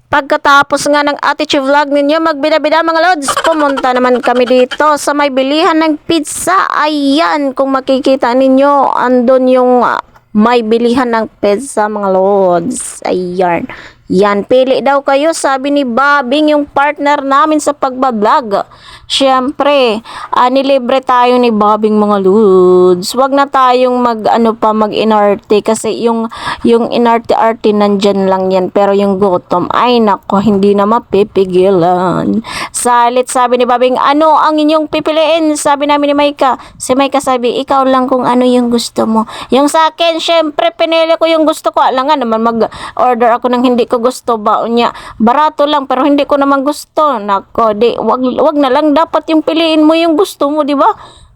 Pagkatapos nga ng attitude vlog ninyo, magbida-bida mga lods, pumunta naman kami dito sa may bilihan ng pizza. Ayan, kung makikita ninyo, andon yung may bilihan ng pizza mga lods. Ayan. Yan, pili daw kayo, sabi ni Bobing, yung partner namin sa pagbablog. Siyempre, nilibre tayo ni Bobing mga lods. Wag na tayong mag-inarte kasi yung inarte-arte nandyan lang yan. Pero yung gutom, ay nako, hindi na mapipigilan. Salit, sabi ni Bobing, ano ang inyong pipiliin? Sabi namin ni Maika. Si Maika sabi, ikaw lang kung ano yung gusto mo. Yung sa akin, syempre, pinili ko yung gusto ko. Alam nga naman, mag-order ako ng hindi ko gusto ba unya barato lang pero hindi ko naman gusto. Nako, wag na lang, dapat yung piliin mo yung gusto mo, di ba?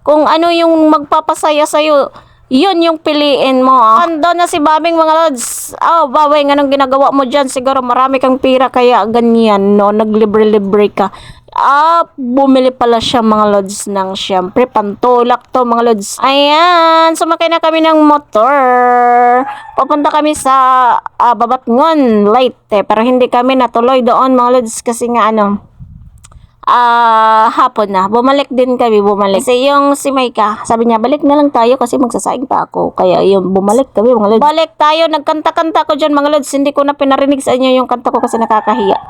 Kung ano yung magpapasaya sa iyo, yun yung piliin mo. Ando na si Babing mga lods. Babing, anong ginagawa mo dyan? Siguro marami kang pira kaya ganyan, no? Naglibre-libre ka. Bumili pala siya mga lods ng syempre pantulak to mga lods. Ayan, sumakay na kami ng motor. Papunta kami sa Babatngon, Leyte. Pero hindi kami natuloy doon mga lods kasi nga hapon na. Bumalik din kami, Kasi yung si Maika, sabi niya, balik na lang tayo kasi magsasaing pa ako. Kaya yung bumalik kami mga lods. Balik tayo, nagkanta-kanta ko dyan mga lods. Hindi ko na pinarinig sa inyo yung kanta ko kasi nakakahiya.